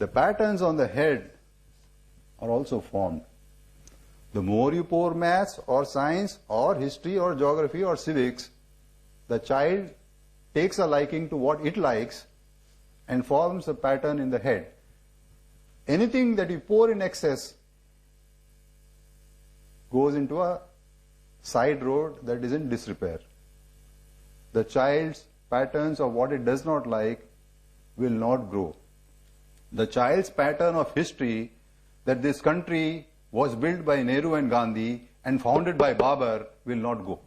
the patterns on the head are also formed. The more you pour maths or science or history or geography or civics, the child takes a liking to what it likes and forms a pattern in the head. Anything that you pour in excess goes into a side road that is in disrepair. The child's patterns of what it does not like will not grow. The child's pattern of history, that this country was built by Nehru and Gandhi and founded by Babur, will not go.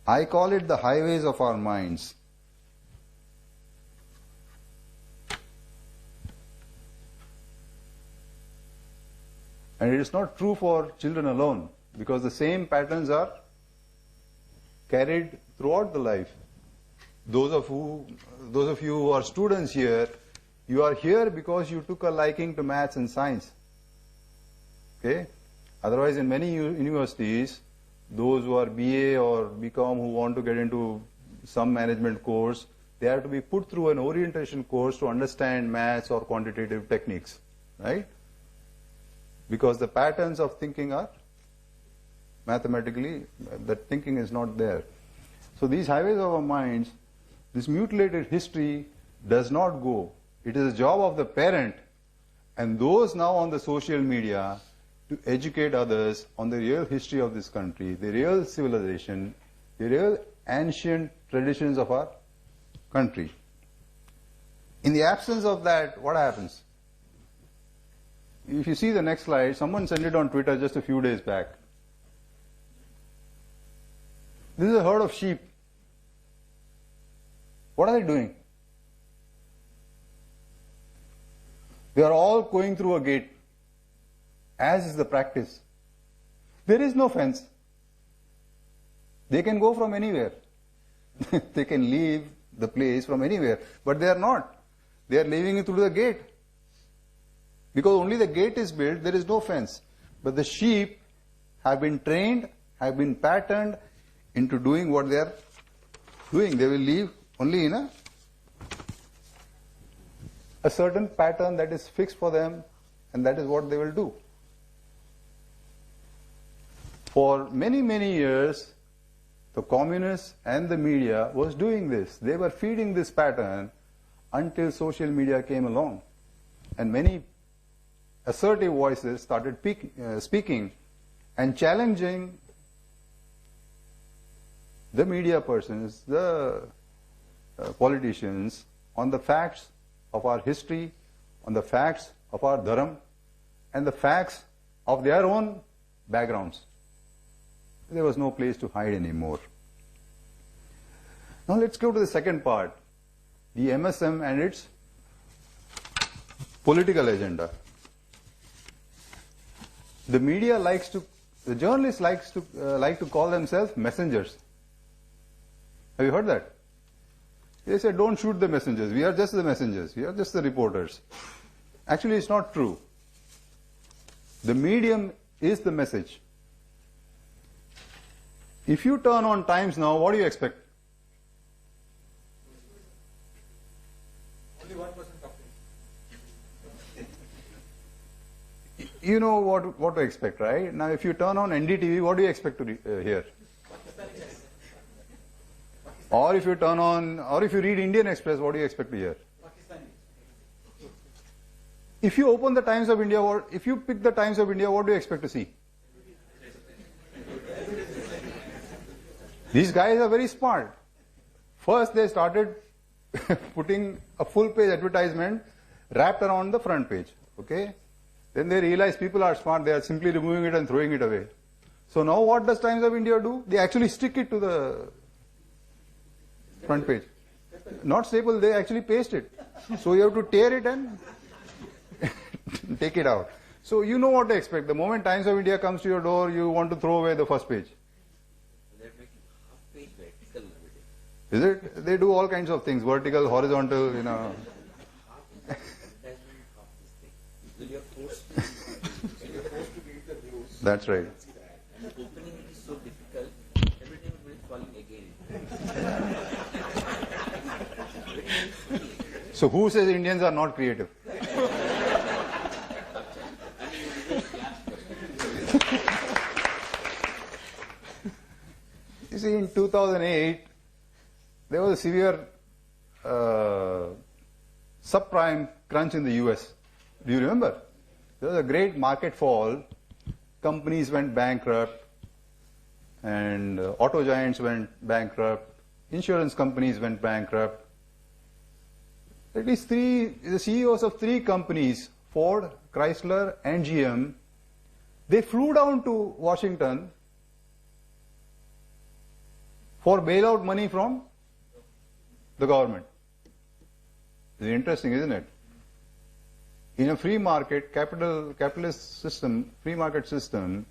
I call it the highways of our minds. And it is not true for children alone, because the same patterns are carried throughout the life. Those of you who are students here, you are here because you took a liking to maths and science. Okay? Otherwise, in many universities, those who are BA or BCom who want to get into some management course, they have to be put through an orientation course to understand maths or quantitative techniques, right? Because the patterns of thinking are mathematically, the thinking is not there. So these highways of our minds, this mutilated history does not go. It is a job of the parent and those now on the social media to educate others on the real history of this country, the real civilization, the real ancient traditions of our country. In the absence of that, what happens? If you see the next slide, someone sent it on Twitter just a few days back. This is a herd of sheep. What are they doing? They are all going through a gate, as is the practice. There is no fence. They can go from anywhere. They can leave the place from anywhere, but they are not. They are leaving it through the gate. Because only the gate is built, there is no fence. But the sheep have been trained, have been patterned into doing what they are doing. They will leave only in a certain pattern that is fixed for them, and that is what they will do. For many, many years, the communists and the media was doing this. They were feeding this pattern until social media came along. And many assertive voices started speaking and challenging the media persons, the politicians, on the facts of our history, on the facts of our dharam, and the facts of their own backgrounds. There was no place to hide anymore. Now let's go to the second part, the MSM and its political agenda. The media the journalists like to call themselves messengers. Have you heard that? They say, don't shoot the messengers. We are just the messengers. We are just the reporters. Actually, it's not true. The medium is the message. If you turn on Times now, what do you expect? Only 1% talking. You know what to expect, right? Now, if you turn on NDTV, what do you expect to hear? Or if you read Indian Express, what do you expect to hear? If you open the Times of India, if you pick the Times of India, what do you expect to see? These guys are very smart. First, they started putting a full-page advertisement wrapped around the front page. Okay? Then they realized people are smart. They are simply removing it and throwing it away. So now what does Times of India do? They actually stick it to the front page. Not staple, they actually paste it. So you have to tear it and take it out. So you know what to expect. The moment Times of India comes to your door, you want to throw away the first page. They're making half-page vertical nowadays. Is it? They do all kinds of things, vertical, horizontal, you know. Half this thing. So you're forced to read the news. That's right. And opening it is so difficult, everything will be falling again. So who says Indians are not creative? You see, in 2008, there was a severe subprime crunch in the US. Do you remember? There was a great market fall. Companies went bankrupt, and auto giants went bankrupt. Insurance companies went bankrupt. At least the CEOs of 3 companies, Ford, Chrysler, and GM, they flew down to Washington for bailout money from the government. It's interesting, isn't it? In a free market, capitalist system, free market system,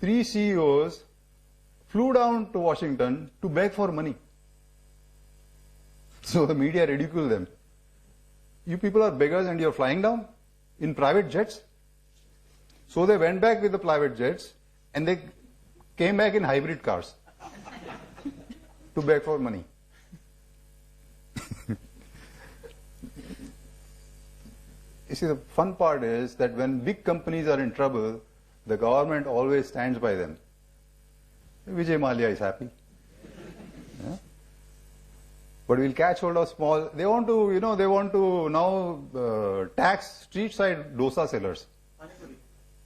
3 CEOs flew down to Washington to beg for money. So the media ridiculed them. You people are beggars and you're flying down in private jets. So they went back with the private jets and they came back in hybrid cars to beg for money. You see, the fun part is that when big companies are in trouble, the government always stands by them. Vijay Mallya is happy. Yeah? But we'll catch hold of small. They want to, now tax street side dosa sellers.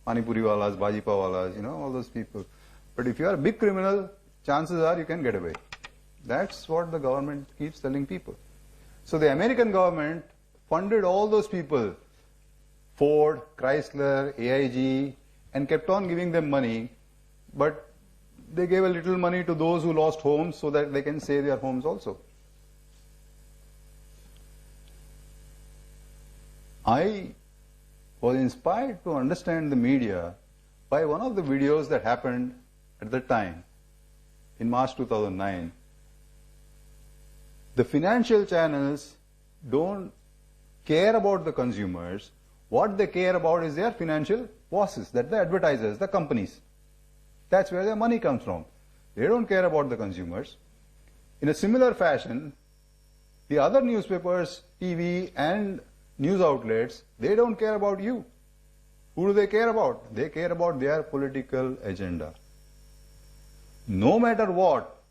Panipuri walas, bhaji pav walas, all those people. But if you are a big criminal, chances are you can get away. That's what the government keeps telling people. So the American government funded all those people, Ford, Chrysler, AIG, and kept on giving them money, but they gave a little money to those who lost homes so that they can save their homes also. I was inspired to understand the media by one of the videos that happened at the time, in March 2009. The financial channels don't care about the consumers. What they care about is their financial bosses, that the advertisers, the companies. That's where their money comes from. They don't care about the consumers. In a similar fashion, the other newspapers, TV and news outlets, they don't care about you. Who do they care about? They care about their political agenda. No matter what,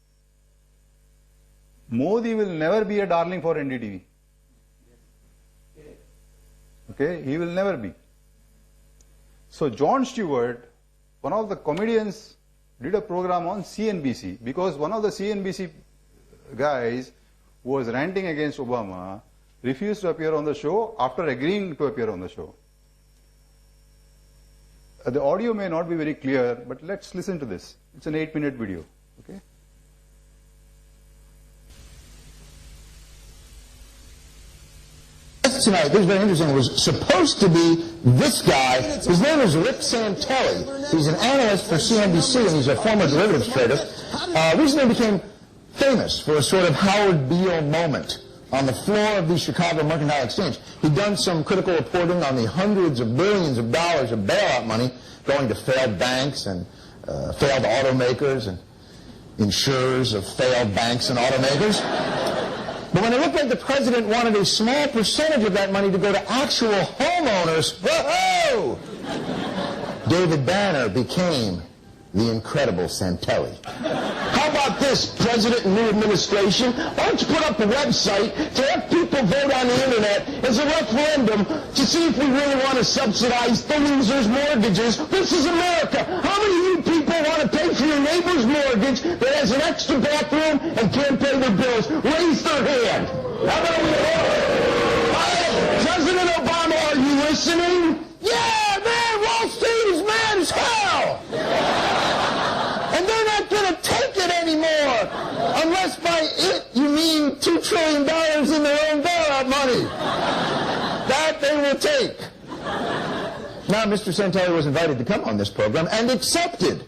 Modi will never be a darling for NDTV. Okay, he will never be. So Jon Stewart, one of the comedians, did a program on CNBC because one of the CNBC guys who was ranting against Obama refused to appear on the show after agreeing to appear on the show. The audio may not be very clear, but let's listen to this. It's an 8-minute video. Okay. Tonight, this is very interesting, was supposed to be this guy. His name is Rick Santelli. He's an analyst for CNBC, and he's a former derivatives trader. Recently became famous for a sort of Howard Beale moment on the floor of the Chicago Mercantile Exchange. He'd done some critical reporting on the hundreds of billions of dollars of bailout money going to failed banks and failed automakers and insurers of failed banks and automakers. But when it looked like the president wanted a small percentage of that money to go to actual homeowners, whoa! David Banner became the incredible Santelli. How about this, President and new administration? Why don't you put up a website to have people vote on the internet as a referendum to see if we really want to subsidize the losers' mortgages? This is America. How many of you people want to pay for your neighbor's mortgage that has an extra bathroom and can't pay their bills? Raise their hand. How about we President Obama, are you listening? Yeah, man, Wall Street is mad as hell. And they're not going to take it anymore. Unless by it you mean $2 trillion in their own bailout money. That they will take. Now, Mr. Santelli was invited to come on this program and accepted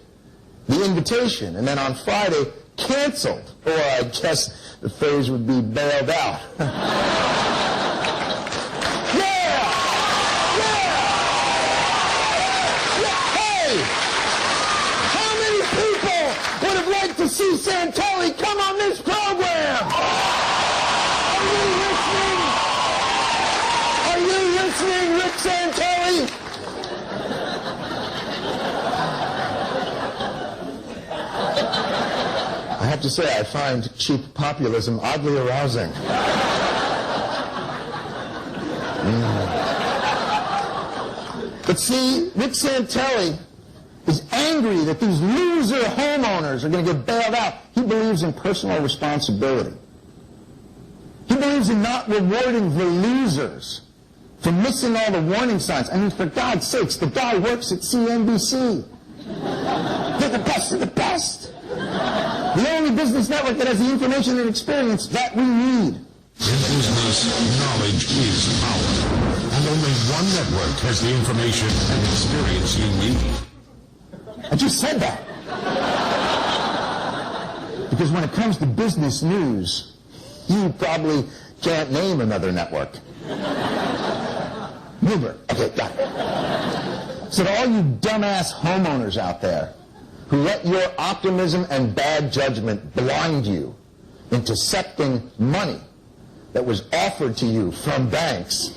the invitation. And then on Friday, canceled. Or I guess the phrase would be bailed out. To see Santelli come on this program. Are you listening? to say I find cheap populism oddly arousing. But see, Rick Santelli is angry that these loser homeowners are going to get bailed out. He believes in personal responsibility. He believes in not rewarding the losers for missing all the warning signs. I mean, for God's sakes, the guy works at CNBC. They're the best of the best. The only business network that has the information and experience that we need. In business, knowledge is power. And only one network has the information and experience you need. I just said that. Because when it comes to business news, you probably can't name another network. Uber. Okay, got it. So to all you dumbass homeowners out there who let your optimism and bad judgment blind you into accepting money that was offered to you from banks,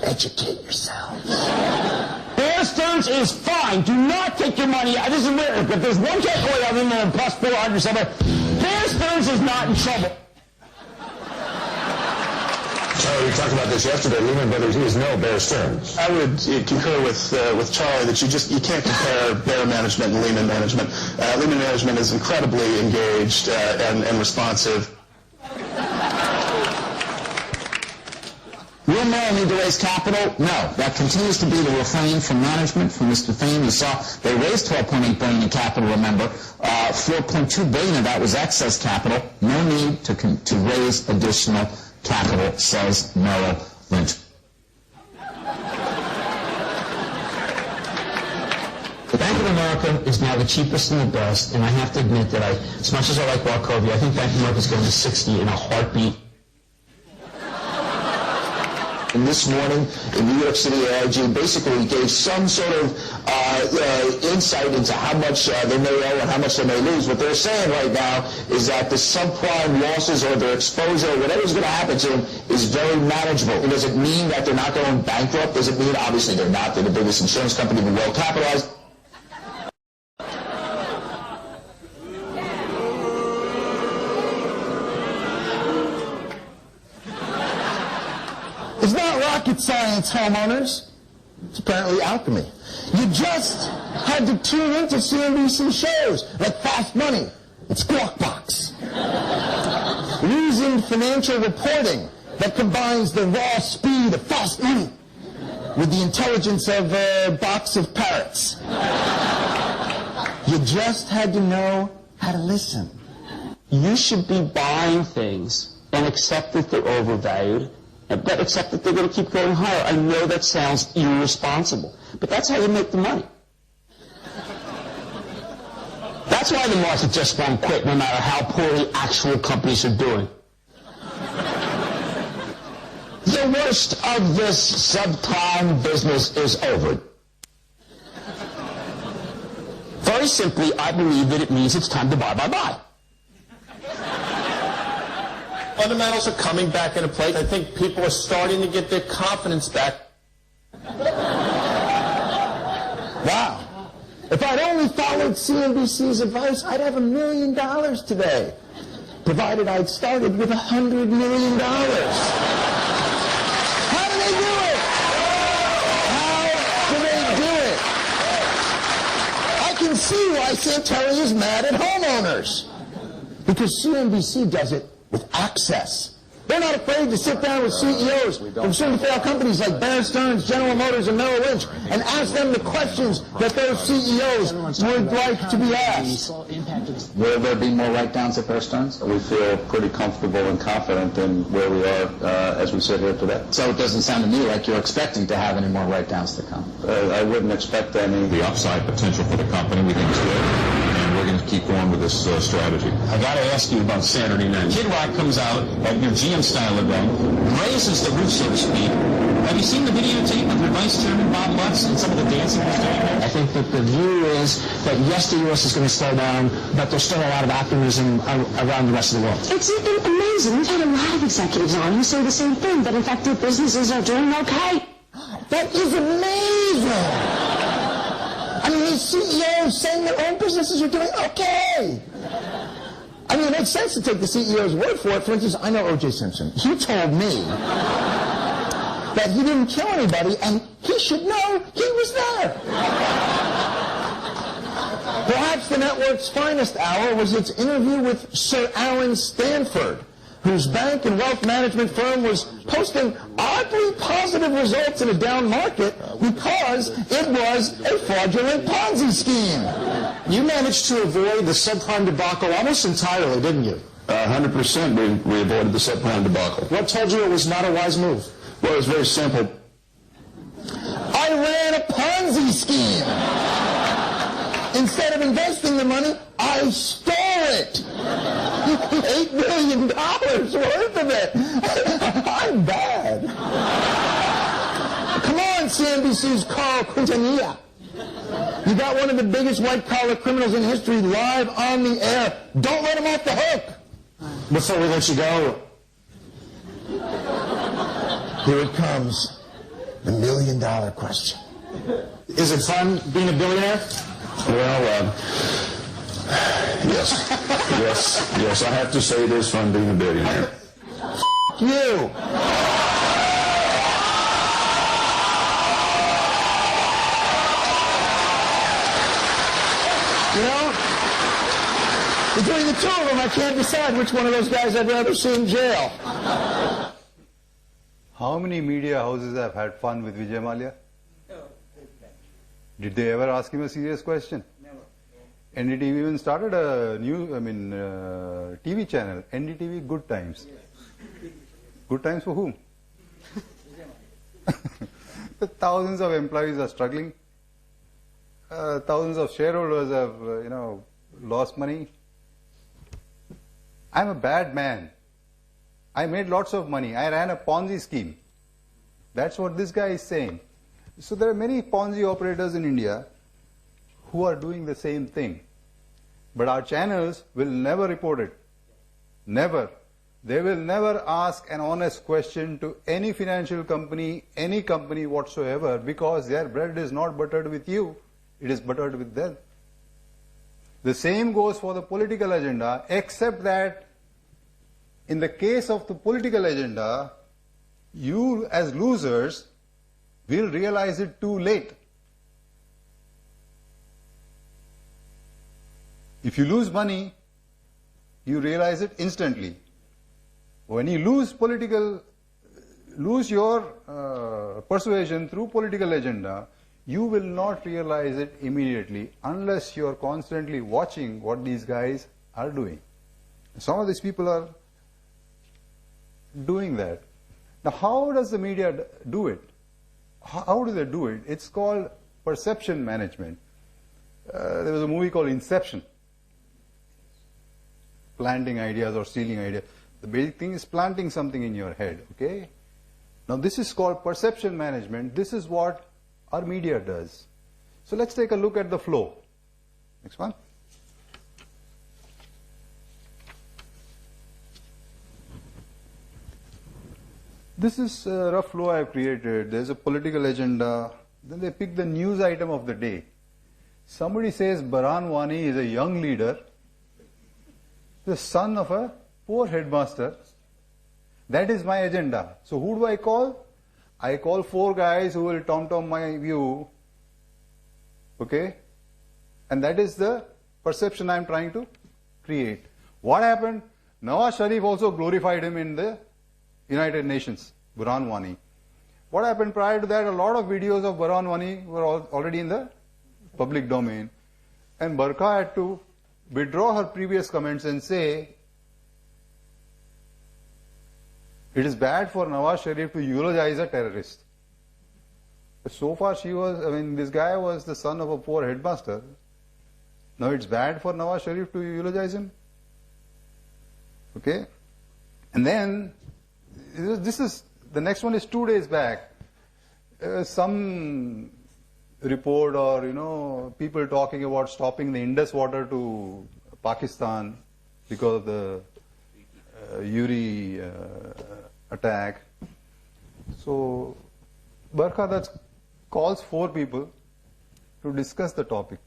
educate yourselves. Bear Stearns is fine. Do not take your money out. This is weird. If there's one takeaway other than plus 400 somewhere, Bear Stearns is not in trouble. Charlie, we talked about this yesterday. Lehman Brothers, he is no Bear Stearns. I would concur with Charlie that you can't compare Bear management and Lehman management. Lehman management is incredibly engaged and responsive. Will Merrill need to raise capital? No. That continues to be the refrain from management, from Mr. Fain. You saw they raised $12.8 billion in capital, remember. $4.2 billion of that was excess capital. No need to raise additional capital, says Merrill Lynch. The Bank of America is now the cheapest and the best, and I have to admit that as much as I like Wachovia, I think Bank of America is going to 60 in a heartbeat. And this morning in New York City, AIG basically gave some sort of insight into how much they may owe and how much they may lose. What they're saying right now is that the subprime losses or their exposure, whatever's going to happen to them, is very manageable. It doesn't mean that they're not going bankrupt. Does it mean, obviously, they're not. They're the biggest insurance company, they're well capitalized. It's not rocket science, homeowners. It's apparently alchemy. You just had to tune into CNBC shows like Fast Money and Squawk Box. Reasoned financial reporting that combines the raw speed of Fast Money with the intelligence of a box of parrots. You just had to know how to listen. You should be buying things and accept that they're overvalued, but accept that they're going to keep going higher. I know that sounds irresponsible, but that's how you make the money. That's why the market just won't quit, no matter how poorly actual companies are doing. The worst of this subprime business is over. Very simply, I believe that it means it's time to buy. Fundamentals are coming back into place. I think people are starting to get their confidence back. Wow. If I'd only followed CNBC's advice, I'd have $1 million today, provided I'd started with $100 million. How do they do it? How do they do it? I can see why Santelli is mad at homeowners. Because CNBC does it with access. They're not afraid to sit down with CEOs from soon-to-fail companies like Bear Stearns, General Motors, and Merrill Lynch and ask them the questions that those CEOs would like to be asked. Will there be more write-downs at Bear Stearns? We feel pretty comfortable and confident in where we are as we sit here today. So it doesn't sound to me like you're expecting to have any more write-downs to come. I wouldn't expect any. The upside potential for the company we think is good, and we're going to keep going with this strategy. I got to ask you about Saturday night. Kid Rock comes out at your GM-style event, raises the roof, so to speak. Have you seen the videotape of your Vice Chairman Bob Lutz and some of the dancing he's doing there? I think that the view is that yes, the U.S. is going to slow down, but there's still a lot of optimism around the rest of the world. It's amazing. We've had a lot of executives on who say the same thing, that in fact their businesses are doing okay. That is amazing. I mean, these CEOs saying their own businesses are doing okay. I mean, it makes sense to take the CEO's word for it. For instance, I know O.J. Simpson. He told me that he didn't kill anybody, and he should know he was there. Perhaps the network's finest hour was its interview with Sir Alan Stanford, whose bank and wealth management firm was posting oddly positive results in a down market because it was a fraudulent Ponzi scheme. You managed to avoid the subprime debacle almost entirely, didn't you? 100% we avoided the subprime debacle. What told you it was not a wise move? Well, it was very simple. I ran a Ponzi scheme. Instead of investing the money, I stole it. $8 million worth of it. I'm bad. Come on, CNBC's Carl Quintanilla. You got one of the biggest white-collar criminals in history live on the air. Don't let him off the hook. Before we let you go, Here it comes. The $1 million question. is it fun being a billionaire? Well, yes, I have to say it is fun being a billionaire. You. You know, between the two of them, I can't decide which one of those guys I'd rather see in jail. How many media houses have had fun with Vijay Mallya? Did they ever ask him a serious question? Never. NDTV even started a new, TV channel, NDTV Good Times. Good Times for whom? The thousands of employees are struggling. Thousands of shareholders have, lost money. I'm a bad man. I made lots of money. I ran a Ponzi scheme. That's what this guy is saying. So there are many Ponzi operators in India who are doing the same thing. But our channels will never report it. Never. They will never ask an honest question to any financial company, any company whatsoever, because their bread is not buttered with you, it is buttered with them. The same goes for the political agenda, except that in the case of the political agenda, you as losers will realize it too late. If you lose money, you realize it instantly. When you lose your persuasion through political agenda, you will not realize it immediately unless you are constantly watching what these guys are doing. Some of these people are doing that. Now, how does the media do it? How do they do it? It's called perception management. There was a movie called Inception. Planting ideas or stealing ideas. The basic thing is planting something in your head, okay? Now, this is called perception management. This is what our media does. So let's take a look at the flow. Next one. This is a rough flow I've created. There's a political agenda. Then they pick the news item of the day. Somebody says Baran Wani is a young leader, the son of a poor headmaster. That is my agenda. So who do I call? I call 4 guys who will tom-tom my view. Okay? And that is the perception I'm trying to create. What happened? Nawaz Sharif also glorified him in the United Nations, Baran Wani. What happened prior to that? A lot of videos of Baran Wani were already in the public domain. And Barkha had to withdraw her previous comments and say, it is bad for Nawaz Sharif to eulogize a terrorist. But so far this guy was the son of a poor headmaster. Now it's bad for Nawaz Sharif to eulogize him. Okay? And then, the next one is 2 days back. Some report or, people talking about stopping the Indus water to Pakistan because of the Uri attack. So, Barkha calls 4 people to discuss the topic.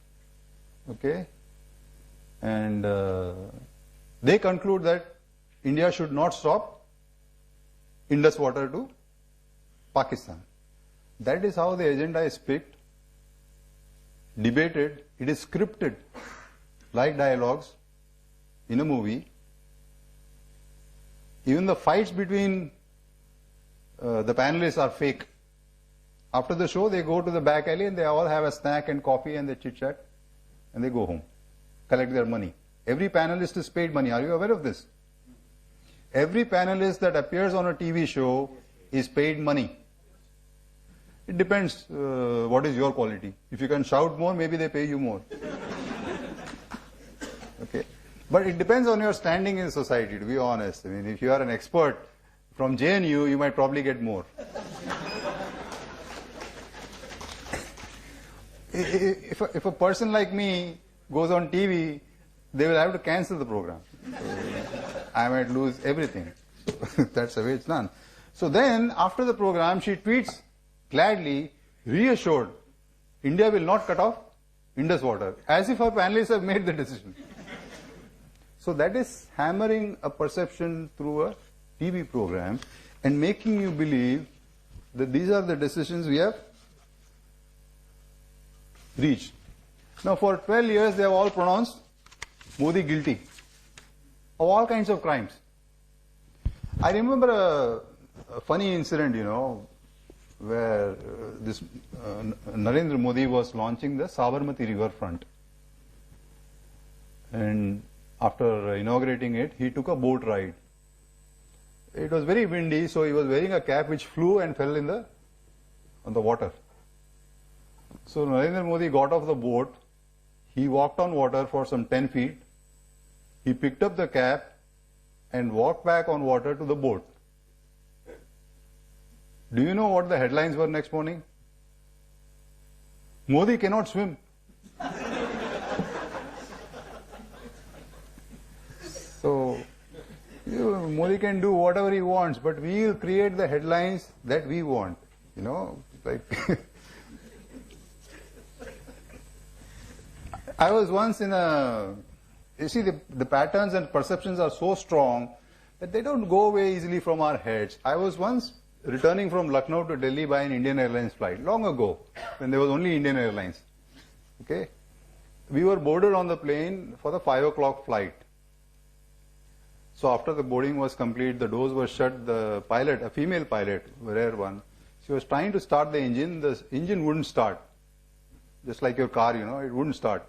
Okay? And they conclude that India should not stop Indus water to Pakistan. That is how the agenda is picked, debated. It is scripted like dialogues in a movie. Even the fights between the panelists are fake. After the show, they go to the back alley and they all have a snack and coffee and they chit chat and they go home, collect their money. Every panelist is paid money. Are you aware of this? Every panelist that appears on a TV show is paid money. It depends what is your quality. If you can shout more, maybe they pay you more. Okay. But it depends on your standing in society, to be honest. I mean, if you are an expert from JNU, you might probably get more. If a person like me goes on TV, they will have to cancel the program. So I might lose everything. So that's the way it's done. So then, after the program, she tweets gladly, reassured, India will not cut off Indus water, as if her panelists have made the decision. So that is hammering a perception through a TV program and making you believe that these are the decisions we have reached. Now for 12 years they have all pronounced Modi guilty of all kinds of crimes. I remember a funny incident, where this Narendra Modi was launching the Sabarmati riverfront. And after inaugurating it, he took a boat ride. It was very windy, so he was wearing a cap which flew and fell on the water. So Narendra Modi got off the boat, he walked on water for some 10 feet, he picked up the cap and walked back on water to the boat. Do you know what the headlines were next morning? Modi cannot swim. So, Modi can do whatever he wants, but we will create the headlines that we want. I was once in the patterns and perceptions are so strong that they don't go away easily from our heads. I was once returning from Lucknow to Delhi by an Indian Airlines flight, long ago, when there was only Indian Airlines. Okay? We were boarded on the plane for the 5 o'clock flight. So after the boarding was complete, the doors were shut, the pilot, a female pilot, a rare one, she was trying to start the engine wouldn't start. Just like your car, it wouldn't start.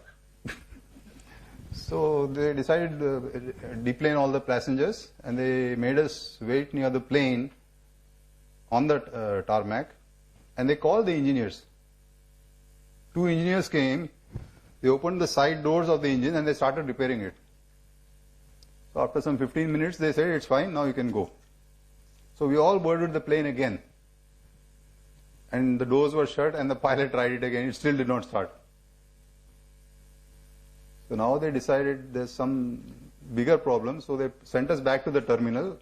So they decided to deplane all the passengers and they made us wait near the plane on the tarmac and they called the engineers. 2 engineers came, they opened the side doors of the engine and they started repairing it. So after some 15 minutes they said, it's fine, now you can go. So we all boarded the plane again. And the doors were shut and the pilot tried it again, it still did not start. So now they decided there's some bigger problem, so they sent us back to the terminal.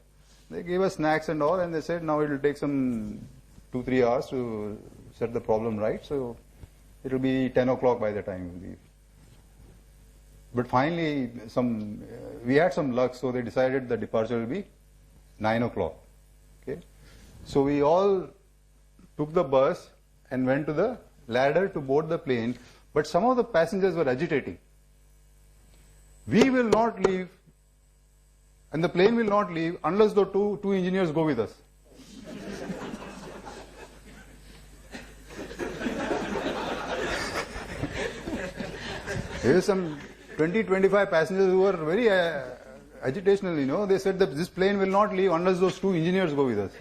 They gave us snacks and all and they said now it will take some 2-3 hours to set the problem right, so it will be 10 o'clock by the time we leave. But finally, we had some luck, so they decided the departure will be 9 o'clock. Okay? So we all took the bus and went to the ladder to board the plane, but some of the passengers were agitating. We will not leave, and the plane will not leave unless the two engineers go with us. There were some 20-25 passengers who were very agitational, they said that this plane will not leave unless those 2 engineers go with us.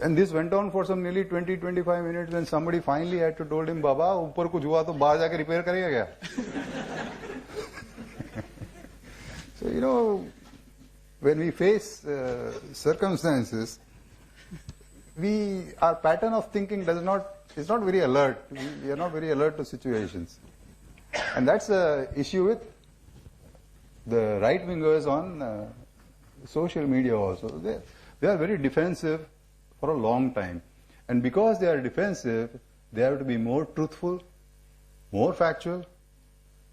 And this went on for some nearly 20-25 minutes when somebody finally had to told him, Baba, upar kuch hua to bahar jaake repair karega kya? So, when we face circumstances, our pattern of thinking is not very alert. We are not very alert to situations. And that's the issue with the right-wingers on social media also. They are very defensive for a long time. And because they are defensive, they have to be more truthful, more factual,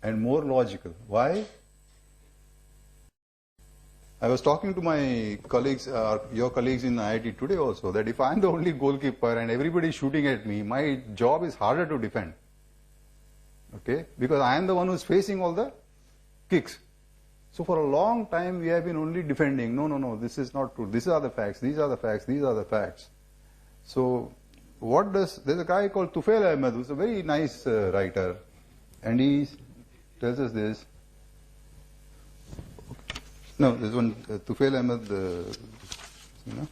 and more logical. Why? I was talking to my colleagues, your colleagues in IIT today also, that if I'm the only goalkeeper and everybody is shooting at me, my job is harder to defend. Okay? Because I am the one who's facing all the kicks. So for a long time we have been only defending. No, this is not true. These are the facts, these are the facts, these are the facts. So there's a guy called Tufail Ahmed who's a very nice writer, and he tells us this. No, there's one, Tufail Ahmed, you know.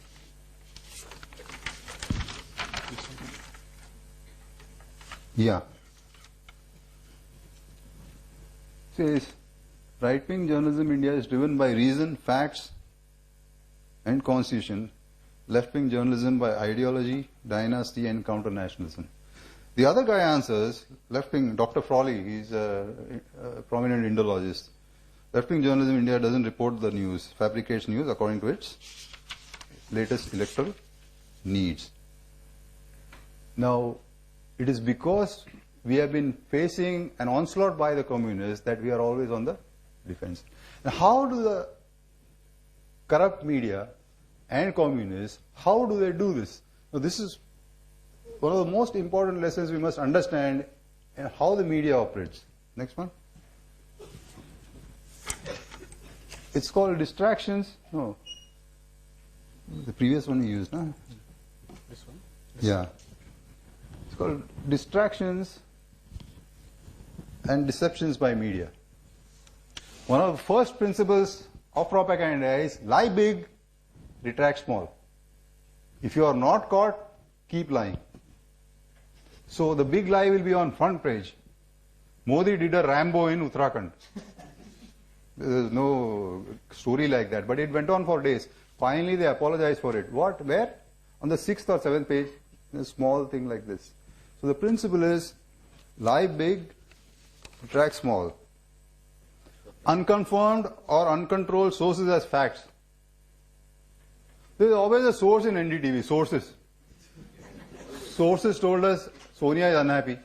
Yeah. Says, right-wing journalism in India is driven by reason, facts, and constitution. Left-wing journalism by ideology, dynasty, and counter-nationalism. The other guy answers, left-wing, Dr. Frawley, he's a prominent Indologist. Left-wing journalism in India doesn't report the news, fabricates news according to its latest electoral needs. Now, it is because we have been facing an onslaught by the communists that we are always on the defense. Now, how do the corrupt media and communists, how do they do this? Now, this is one of the most important lessons we must understand in how the media operates. Next one. It's called distractions. No. The previous one you used, no? This one? Yeah. It's called distractions and deceptions by media. One of the first principles of propaganda is lie big, retract small. If you are not caught, keep lying. So the big lie will be on front page. Modi did a Rambo in Uttarakhand. There is no story like that, but it went on for days. Finally, they apologized for it. What? Where? On the 6th or 7th page, a small thing like this. So the principle is lie big, retract small. Unconfirmed or uncontrolled sources as facts. There is always a source in NDTV, sources. Sources told us Sonia is unhappy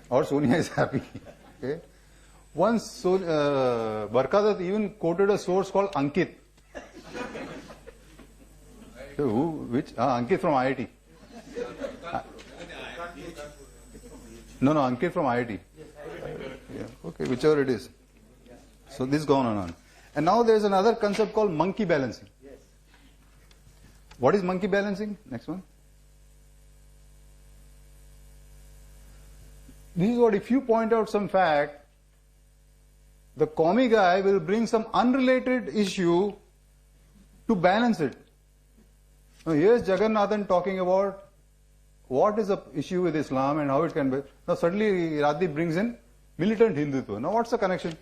or Sonia is happy. Okay? Once Barkadat even quoted a source called Ankit. So who? Which? Ankit from IIT. No, Ankit from IIT. Yeah, okay, whichever it is. So this is going on. And now there is another concept called monkey balancing. What is monkey balancing? Next one. This is what, if you point out some fact, the commie guy will bring some unrelated issue to balance it. Now here's Jagannathan talking about what is the issue with Islam and how it can be. Now suddenly Radhi brings in militant Hindutva. Now what's the connection?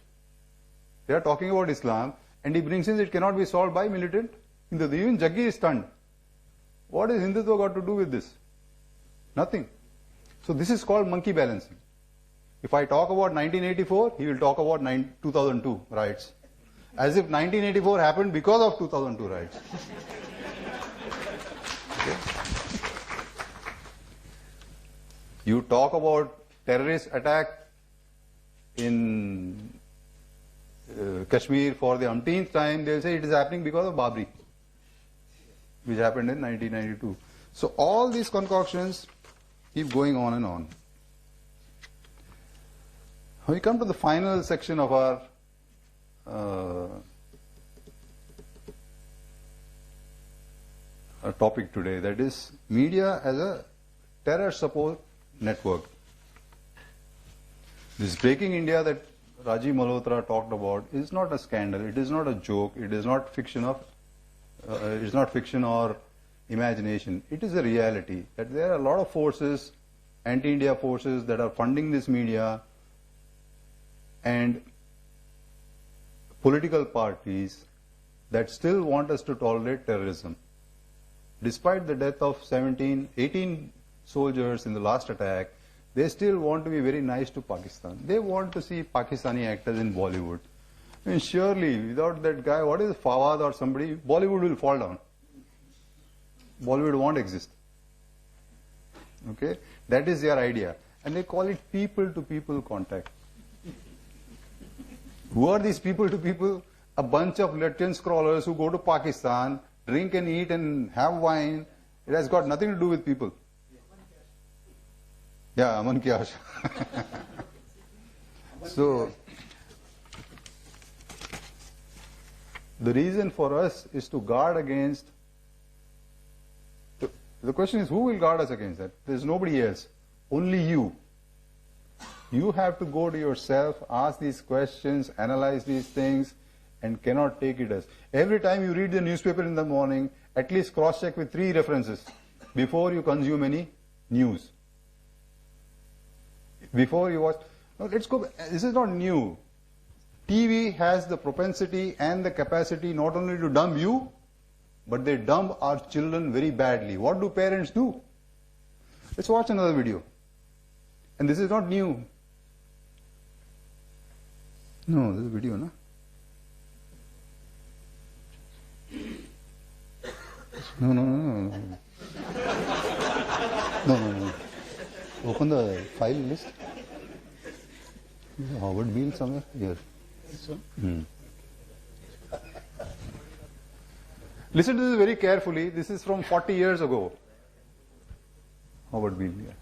They are talking about Islam and he brings in it cannot be solved by militant Hindutva. Even Jaggi is stunned. What has Hindutva got to do with this? Nothing. So this is called monkey balancing. If I talk about 1984, he will talk about 2002 riots. As if 1984 happened because of 2002 riots. Okay. You talk about terrorist attack in Kashmir for the umpteenth time, they will say it is happening because of Babri, which happened in 1992. So all these concoctions keep going on and on. We come to the final section of our topic today, that is media as a terror support network. This Breaking India that Rajiv Malhotra talked about is not a scandal, it is not a joke, it is not fiction or imagination. It is a reality that there are a lot of forces, anti-India forces that are funding this media, and political parties that still want us to tolerate terrorism. Despite the death of 18 soldiers in the last attack, they still want to be very nice to Pakistan. They want to see Pakistani actors in Bollywood. I mean, surely, without that guy, what is Fawad or somebody, Bollywood will fall down. Bollywood won't exist. Okay, that is their idea, and they call it people-to-people contact. Who are these people-to-people? A bunch of Latin scrollers who go to Pakistan, drink and eat and have wine. It has got nothing to do with people. Yeah, Aman ki aasha. So, the reason for us is to guard against. The question is, who will guard us against that? There's nobody else. Only you. You have to go to yourself, ask these questions, analyze these things, and cannot take it as. Every time you read the newspaper in the morning, at least cross-check with 3 references before you consume any news. Before you watch. No, let's go. This is not new. TV has the propensity and the capacity not only to dumb you, but they dumb our children very badly. What do parents do? Let's watch another video. And this is not new. No, this is a video, no? No. Open the file list. Howard Beale somewhere here. This one? Listen to this very carefully. This is from 40 years ago. Howard Beale, yeah.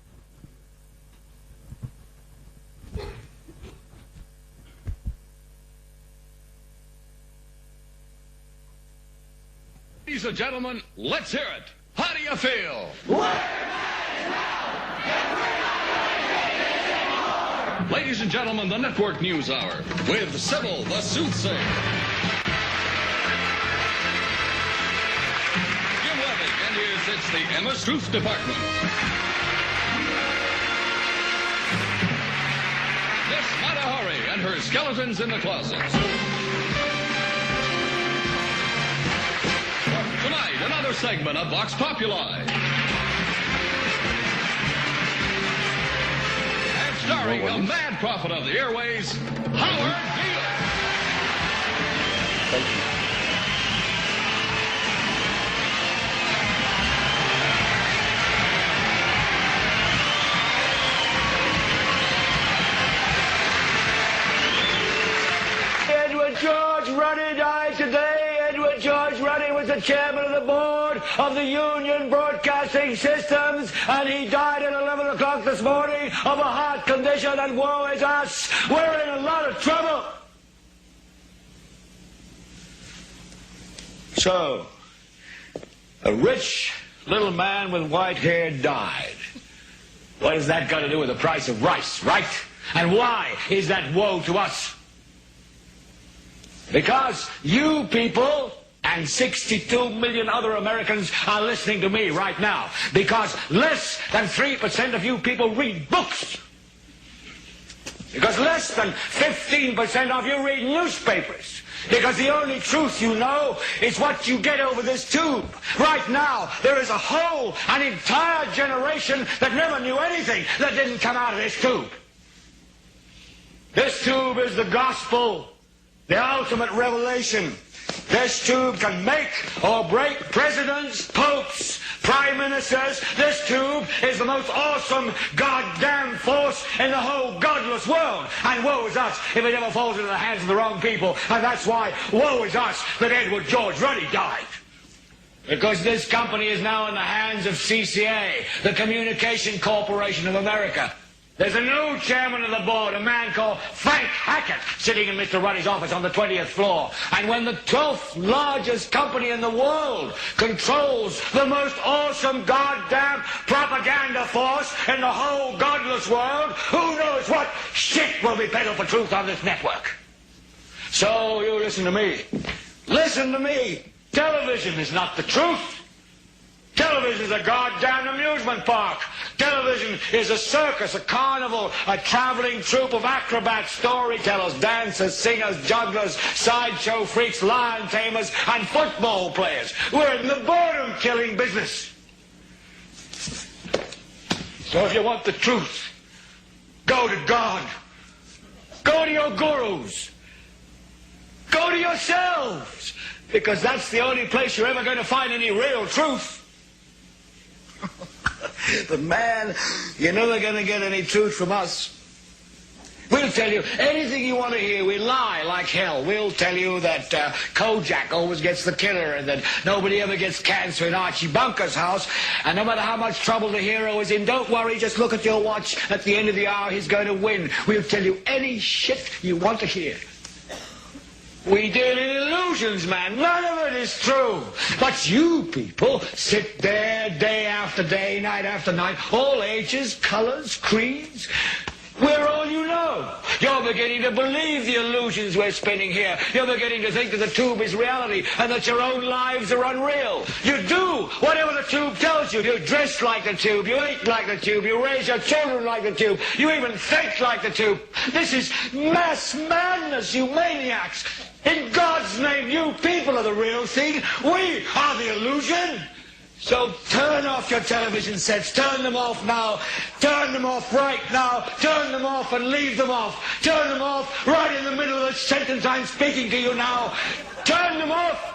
Ladies and gentlemen, let's hear it. How do you feel? Ladies and gentlemen, the Network News Hour with Sybil the Soothsayer. Jim Webbing, and it's the Emma's Truth Department. Miss Matahari and her skeletons in the closet. Tonight, another segment of Vox Populi. And starring a mad prophet of the airways, Howard Beale. Thank you. Edward George Ruddy died today. Edward George Ruddy was the chairman of the board of the Union Broadcasting Systems, and he died at 11 o'clock this morning of a heart condition, and woe is us. We're in a lot of trouble. So, a rich little man with white hair died. What has that got to do with the price of rice, right? And why is that woe to us? Because you people and 62 million other Americans are listening to me right now. Because less than 3% of you people read books. Because less than 15% of you read newspapers. Because the only truth you know is what you get over this tube. Right now, there is an entire generation that never knew anything that didn't come out of this tube. This tube is the gospel. The ultimate revelation. This tube can make or break presidents, popes, prime ministers. This tube is the most awesome goddamn force in the whole godless world. And woe is us if it ever falls into the hands of the wrong people. And that's why woe is us that Edward George Ruddy died. Because this company is now in the hands of CCA, the Communication Corporation of America. There's a new chairman of the board, a man called Frank Hackett, sitting in Mr. Ruddy's office on the 20th floor. And when the 12th largest company in the world controls the most awesome goddamn propaganda force in the whole godless world, who knows what shit will be peddled for truth on this network? So you listen to me. Listen to me. Television is not the truth. Television is a goddamn amusement park. Television is a circus, a carnival, a traveling troupe of acrobats, storytellers, dancers, singers, jugglers, sideshow freaks, lion tamers, and football players. We're in the boredom-killing business. So if you want the truth, go to God. Go to your gurus. Go to yourselves. Because that's the only place you're ever going to find any real truth. But man, you're never going to get any truth from us. We'll tell you anything you want to hear. We lie like hell. We'll tell you that Kojak always gets the killer and that nobody ever gets cancer in Archie Bunker's house. And no matter how much trouble the hero is in, don't worry, just look at your watch. At the end of the hour, he's going to win. We'll tell you any shit you want to hear. We deal in illusions, man. None of it is true. But you people sit there day after day, night after night, all ages, colors, creeds. We're all you know. You're beginning to believe the illusions we're spinning here. You're beginning to think that the tube is reality and that your own lives are unreal. You do whatever the tube tells you. You dress like the tube. You eat like the tube. You raise your children like the tube. You even think like the tube. This is mass madness, you maniacs. In God's name, you people are the real thing. We are the illusion. So turn off your television sets. Turn them off now. Turn them off right now. Turn them off and leave them off. Turn them off right in the middle of the sentence I'm speaking to you now. Turn them off.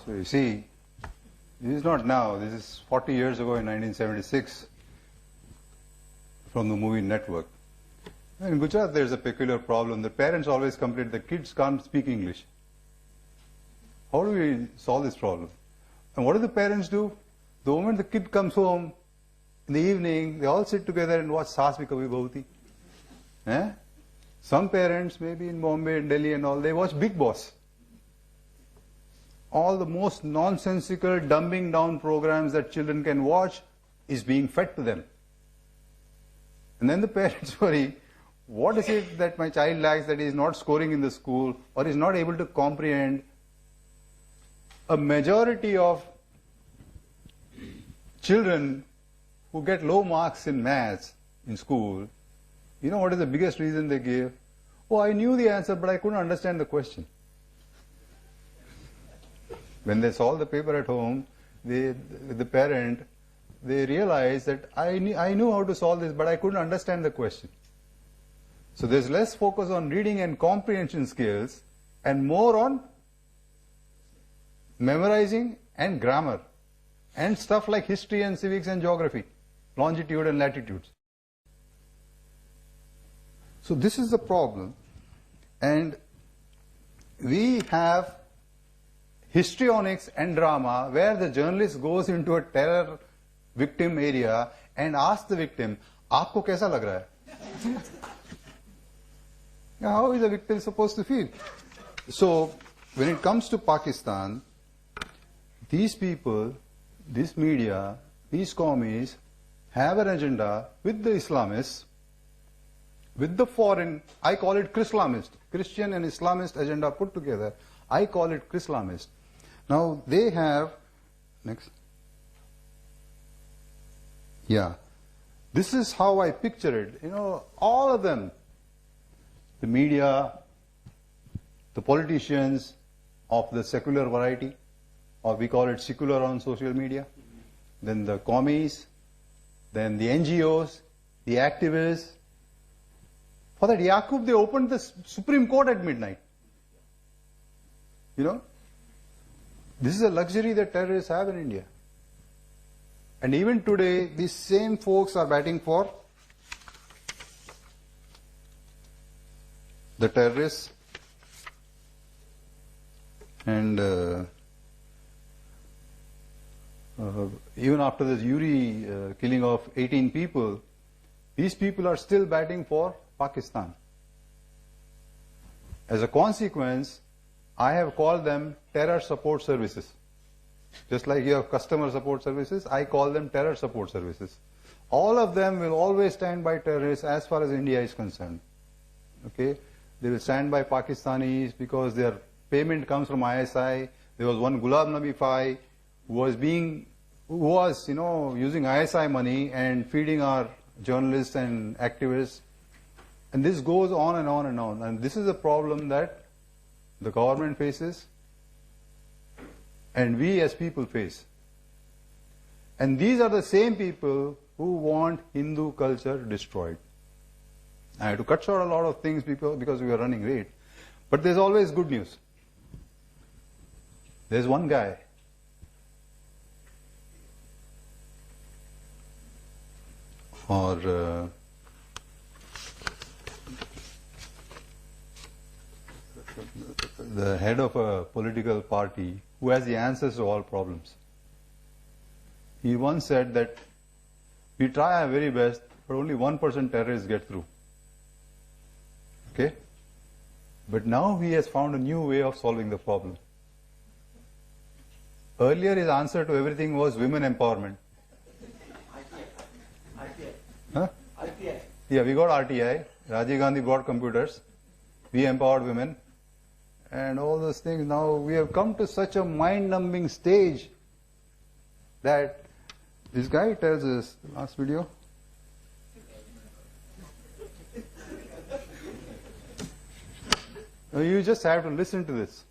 So you see, this is not now, this is 40 years ago in 1976 from the movie Network. In Gujarat there's a peculiar problem. The parents always complain the kids can't speak English. How do we solve this problem? And what do the parents do? The moment the kid comes home in the evening, they all sit together and watch Saas Bhi Kabhi Bahu Thi. Some parents, maybe in Bombay and Delhi and all, they watch Big Boss. All the most nonsensical dumbing down programs that children can watch is being fed to them. And then the parents worry, what is it that my child lacks that he is not scoring in the school or is not able to comprehend? A majority of children who get low marks in maths in school, you know what is the biggest reason they give? Oh, I knew the answer but I couldn't understand the question. When they solve the paper at home, the parent, they realize that I knew how to solve this, but I couldn't understand the question. So there's less focus on reading and comprehension skills and more on memorizing and grammar and stuff like history and civics and geography, longitude and latitudes. So this is the problem. And we have histrionics and drama where the journalist goes into a terror victim area and asks the victim, "Aapko kaisa lag raha hai?" How is a victim supposed to feel? So when it comes to Pakistan, these people, this media, these commies have an agenda with the Islamists, with the foreign, I call it Chrislamist, Christian and Islamist agenda put together. I call it Chrislamist. Now they have, next. Yeah. This is how I picture it. You know, all of them, the media, the politicians of the secular variety, or we call it secular on social media, then the commies, then the NGOs, the activists. For that Yaqub, they opened the Supreme Court at midnight. You know, this is a luxury that terrorists have in India. And even today, these same folks are batting for the terrorists. And even after this Uri killing of 18 people, these people are still batting for Pakistan. As a consequence, I have called them terror support services. Just like you have customer support services, I call them terror support services. All of them will always stand by terrorists as far as India is concerned. Okay? They will stand by Pakistanis because their payment comes from ISI. There was one Ghulam Nabi Fai who was using ISI money and feeding our journalists and activists. And this goes on and on and on. And this is a problem that the government faces and we as people face. And these are the same people who want Hindu culture destroyed. I had to cut short a lot of things because we were running late. But there's always good news. There's one guy or the head of a political party who has the answers to all problems. He once said that we try our very best, but only 1% terrorists get through. Okay? But now he has found a new way of solving the problem. Earlier his answer to everything was women empowerment. RTI. Huh? RTI. Yeah, we got RTI. Rajiv Gandhi brought computers. We empowered women. And all those things. Now we have come to such a mind-numbing stage that this guy tells us, last video. You just have to listen to this.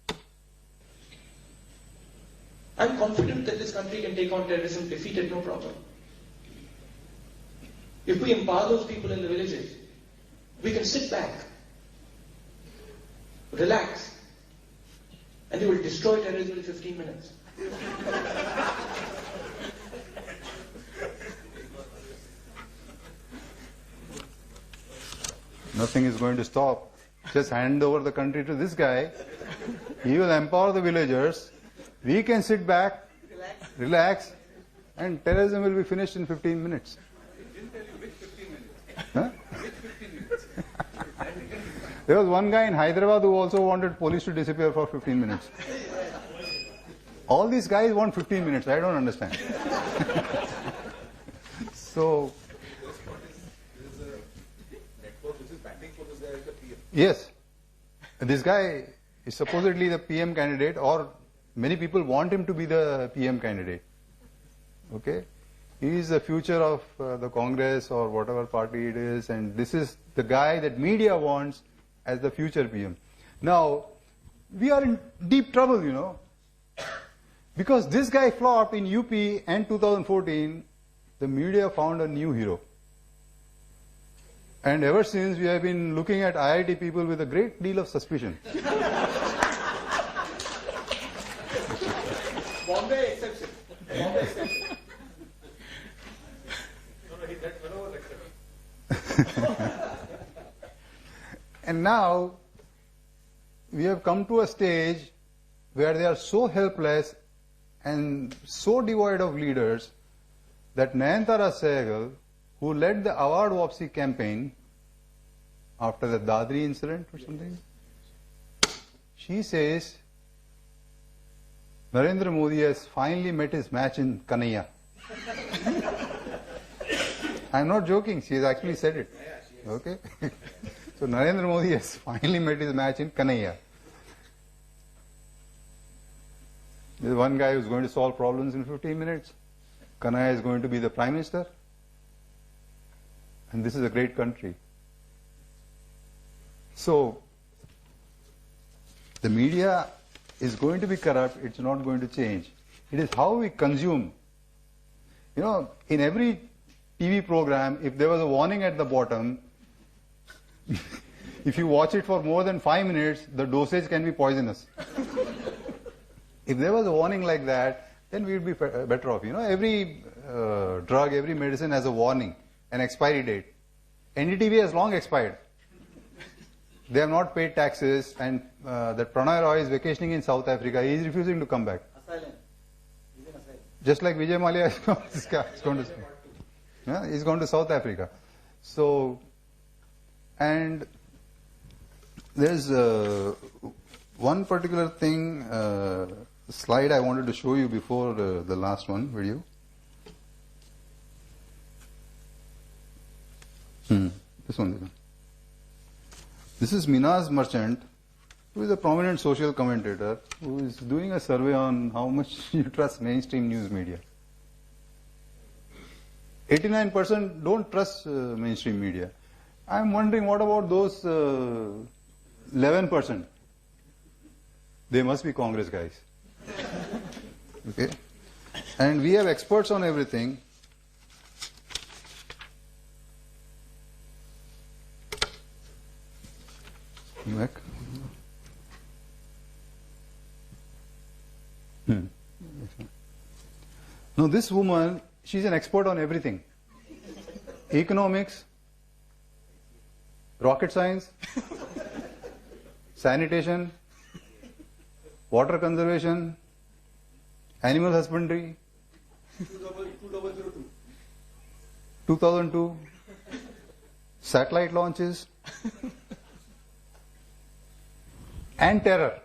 I'm confident that this country can take on terrorism, defeat it, no problem. If we empower those people in the villages, we can sit back, relax, and they will destroy terrorism in 15 minutes. Nothing is going to stop. Just hand over the country to this guy. He will empower the villagers. We can sit back, relax, and terrorism will be finished in 15 minutes. Didn't tell you which 15 minutes. Huh? Which 15 minutes? There was one guy in Hyderabad who also wanted police to disappear for 15 minutes. All these guys want 15 minutes. I don't understand. So, yes, this guy is supposedly the PM candidate, or many people want him to be the PM candidate. Okay? He is the future of the Congress or whatever party it is, and this is the guy that media wants as the future PM. Now, we are in deep trouble, you know, because this guy flopped in UP and 2014, the media found a new hero. And ever since, we have been looking at IIT people with a great deal of suspicion. Bombay exception. Bombay exception. And now, we have come to a stage where they are so helpless and so devoid of leaders that Nayantara Sehgal, who led the award Wapsi campaign after the Dadri incident or something, she says Narendra Modi has finally met his match in Kanhaiya. I'm not joking, she has actually said it. Okay? So Narendra Modi has finally met his match in Kanhaiya. There's one guy who's going to solve problems in 15 minutes. Kanhaiya is going to be the Prime Minister. And this is a great country. So, the media is going to be corrupt, it's not going to change. It is how we consume. You know, in every TV program, if there was a warning at the bottom, if you watch it for more than 5 minutes, the dosage can be poisonous. If there was a warning like that, then we would be better off. You know, every drug, every medicine has a warning, an expiry date. NDTV has long expired. They have not paid taxes, and that Pranay Roy is vacationing in South Africa. He is refusing to come back. Asylum. He's in asylum. Just like Vijay Mallya is going to, yeah, he's gone to South Africa. So, and there's one particular thing, slide I wanted to show you before the last one video. This one. This is Minaz Merchant, who is a prominent social commentator, who is doing a survey on how much you trust mainstream news media. 89% don't trust mainstream media. I'm wondering, what about those 11%? They must be Congress guys. Okay? And we have experts on everything. Back. No, this woman, she's an expert on everything. Economics, rocket science, sanitation, water conservation, animal husbandry, 2002, satellite launches, and terror.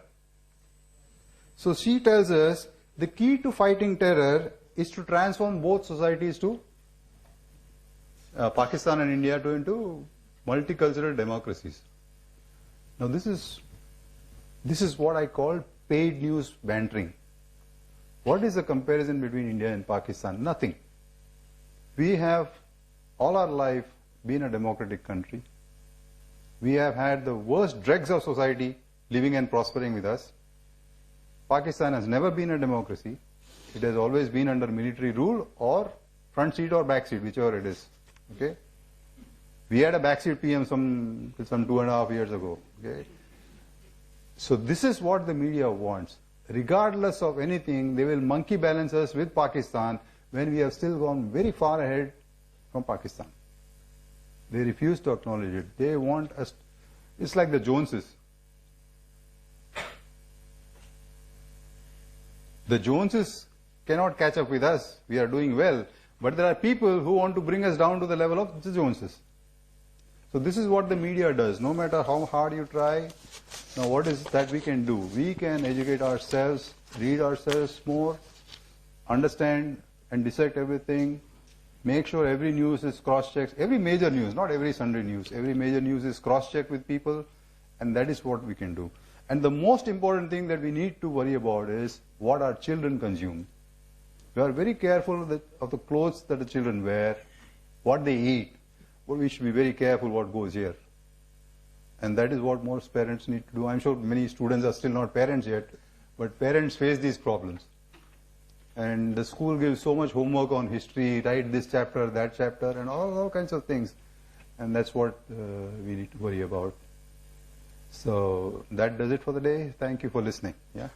So she tells us the key to fighting terror is to transform both societies to Pakistan and India into multicultural democracies. Now this is what I call paid news bantering. What is the comparison between India and Pakistan? Nothing. We have all our life been a democratic country. We have had the worst dregs of society living and prospering with us. Pakistan has never been a democracy. It has always been under military rule or front seat or back seat, whichever it is. Okay? We had a backseat PM some 2.5 years ago. Okay? So this is what the media wants. Regardless of anything, they will monkey balance us with Pakistan when we have still gone very far ahead from Pakistan. They refuse to acknowledge it. They want us. It's like the Joneses. The Joneses cannot catch up with us. We are doing well. But there are people who want to bring us down to the level of the Joneses. So this is what the media does. No matter how hard you try, now what is that we can do? We can educate ourselves, read ourselves more, understand and dissect everything, make sure every news is cross-checked. Every major news, not every Sunday news, every major news is cross-checked with people, and that is what we can do. And the most important thing that we need to worry about is what our children consume. We are very careful of the clothes that the children wear, what they eat. But we should be very careful what goes here. And that is what most parents need to do. I'm sure many students are still not parents yet, but parents face these problems. And the school gives so much homework on history, write this chapter, that chapter, and all kinds of things. And that's what we need to worry about. So that does it for the day. Thank you for listening. Yeah.